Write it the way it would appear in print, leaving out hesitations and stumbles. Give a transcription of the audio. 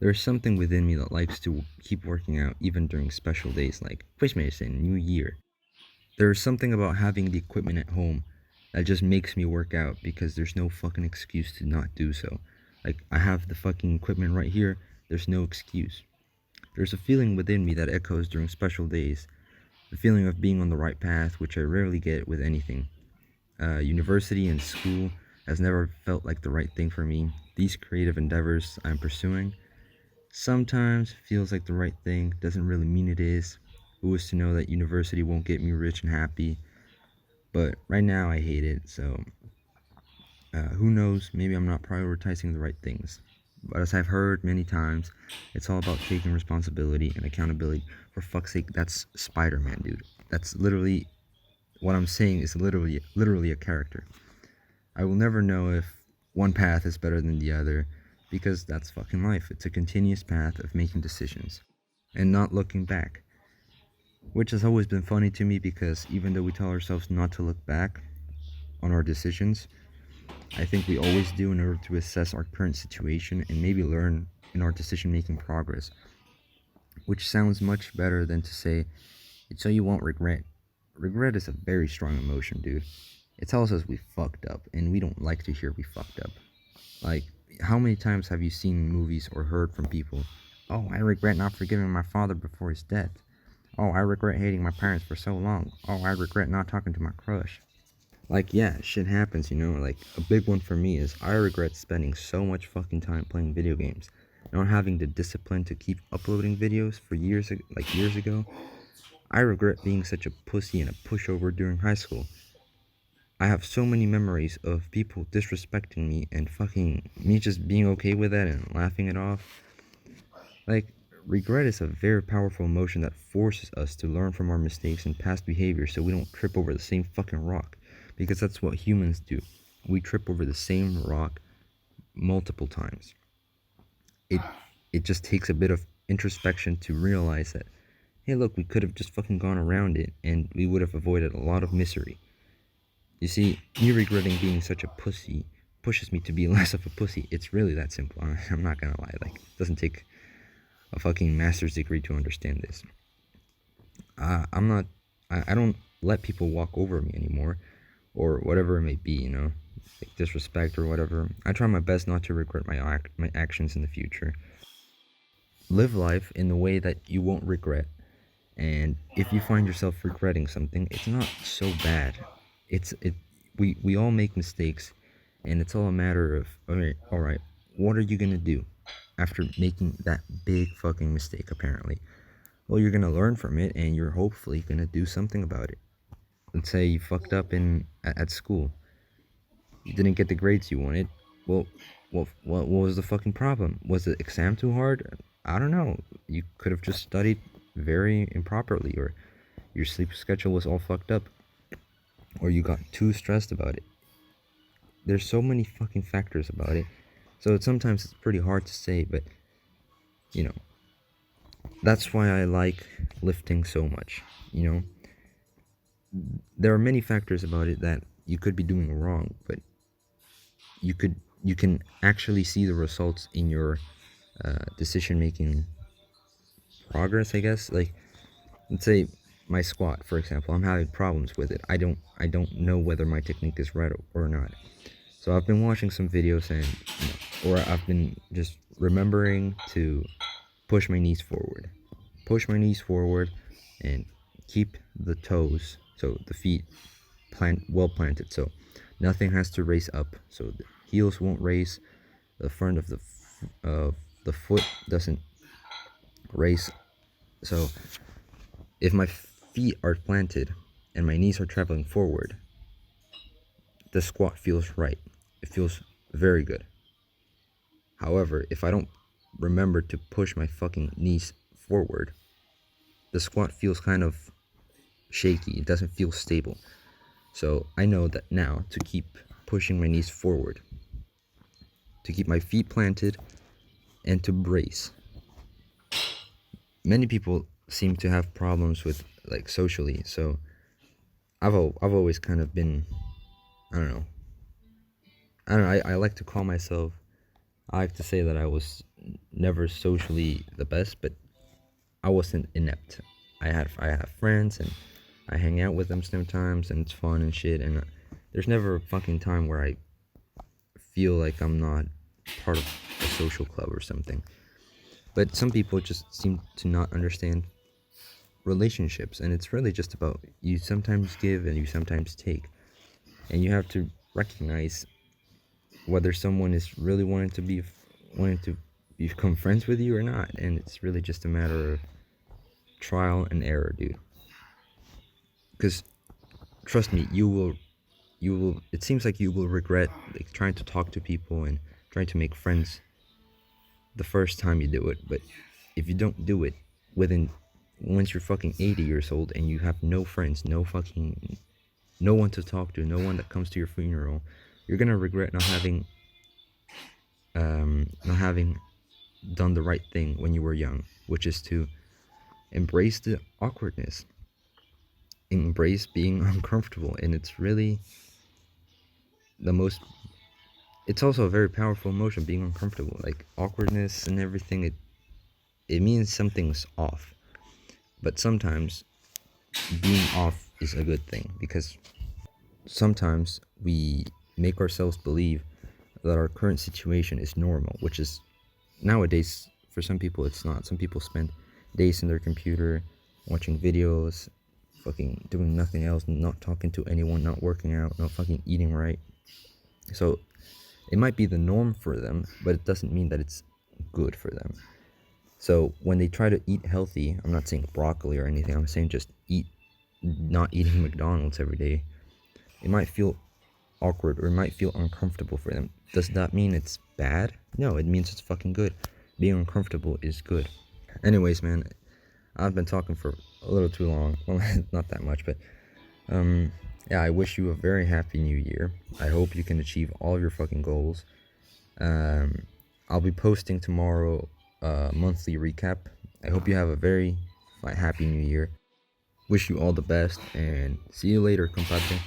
There's something within me that likes to keep working out even during special days like Christmas and New Year. There's something about having the equipment at home that just makes me work out because there's no fucking excuse to not do so. Like, I have the fucking equipment right here, there's no excuse. There's a feeling within me that echoes during special days, the feeling of being on the right path, which I rarely get with anything. University and school has never felt like the right thing for me. These creative endeavors I'm pursuing sometimes feels like the right thing, doesn't really mean it is. Who is to know that university won't get me rich and happy? But right now I hate it, so who knows? Maybe I'm not prioritizing the right things. But as I've heard many times, it's all about taking responsibility and accountability. For fuck's sake, that's Spider-Man, dude. That's literally what I'm saying is literally a character. I will never know if one path is better than the other because that's fucking life. It's a continuous path of making decisions and not looking back. Which has always been funny to me because even though we tell ourselves not to look back on our decisions, I think we always do in order to assess our current situation and maybe learn in our decision making progress. Which sounds much better than to say, it's so you won't regret. Regret is a very strong emotion, dude. It tells us we fucked up, and we don't like to hear we fucked up. Like, how many times have you seen movies or heard from people, oh, I regret not forgiving my father before his death. Oh, I regret hating my parents for so long. Oh, I regret not talking to my crush. Like, yeah, shit happens, you know? Like, a big one for me is I regret spending so much fucking time playing video games. Not having the discipline to keep uploading videos for years ago. I regret being such a pussy and a pushover during high school. I have so many memories of people disrespecting me and fucking me just being okay with that and laughing it off. Like, regret is a very powerful emotion that forces us to learn from our mistakes and past behavior so we don't trip over the same fucking rock. Because that's what humans do. We trip over the same rock multiple times. It it just takes a bit of introspection to realize that, hey, look, we could have just fucking gone around it and we would have avoided a lot of misery. You see, me regretting being such a pussy pushes me to be less of a pussy. It's really that simple. I'm not gonna lie. Like, it doesn't take a fucking master's degree to understand this. I'm not. I don't let people walk over me anymore, or whatever it may be. You know, like disrespect or whatever. I try my best not to regret my actions in the future. Live life in the way that you won't regret. And if you find yourself regretting something, it's not so bad. It we all make mistakes, and it's all a matter of, all right, what are you gonna do after making that big fucking mistake? Apparently, well, you're gonna learn from it, and you're hopefully gonna do something about it. Let's say you fucked up at school, you didn't get the grades you wanted. Well, what was the fucking problem? Was the exam too hard? I don't know. You could have just studied very improperly, or your sleep schedule was all fucked up, or you got too stressed about it. There's so many fucking factors about it. So sometimes it's pretty hard to say, but you know, that's why I like lifting so much. You know, there are many factors about it that you could be doing wrong, but you can actually see the results in your decision making progress, I guess. Like, let's say my squat, for example, I'm having problems with it. I don't know whether my technique is right or not. So I've been watching some videos, and or I've been just remembering to push my knees forward. Push my knees forward and keep the toes, so the feet well planted, so nothing has to raise up, so the heels won't raise, the front of the foot doesn't raise. So if my feet are planted and my knees are traveling forward, the squat feels right. It feels very good. However, if I don't remember to push my fucking knees forward, the squat feels kind of shaky. It doesn't feel stable. So I know that now to keep pushing my knees forward, to keep my feet planted, and to brace. Many people seem to have problems with, like, socially. So I've always kind of been, I don't know. I like to call myself. I like to say that I was never socially the best, but I wasn't inept. I have friends and I hang out with them sometimes and it's fun and shit. And there's never a fucking time where I feel like I'm not part of a social club or something. But some people just seem to not understand relationships, and it's really just about you sometimes give and you sometimes take, and you have to recognize whether someone is really wanting to become friends with you or not, and it's really just a matter of trial and error, dude. Because trust me, you will. It seems like you will regret like trying to talk to people and trying to make friends the first time you do it, but if you don't do it within once you're fucking 80 years old and you have no friends, no one to talk to, no one that comes to your funeral, you're gonna regret not having done the right thing when you were young, which is to embrace the awkwardness, embrace being uncomfortable, and it's really the most. It's also a very powerful emotion, being uncomfortable, like awkwardness and everything. It means something's off, but sometimes being off is a good thing because sometimes we make ourselves believe that our current situation is normal, which is nowadays for some people it's not. Some people spend days in their computer watching videos, fucking doing nothing else, not talking to anyone, not working out, not fucking eating right. So it might be the norm for them, but it doesn't mean that it's good for them. So when they try to eat healthy, I'm not saying broccoli or anything, I'm saying just not eating McDonald's every day. It might feel awkward or it might feel uncomfortable for them. Does that mean it's bad? No, it means it's fucking good. Being uncomfortable is good. Anyways, man, I've been talking for a little too long. Well, not that much, but yeah, I wish you a very happy new year. I hope you can achieve all your fucking goals. I'll be posting tomorrow a monthly recap. I hope you have a very happy new year. Wish you all the best and see you later, compadre.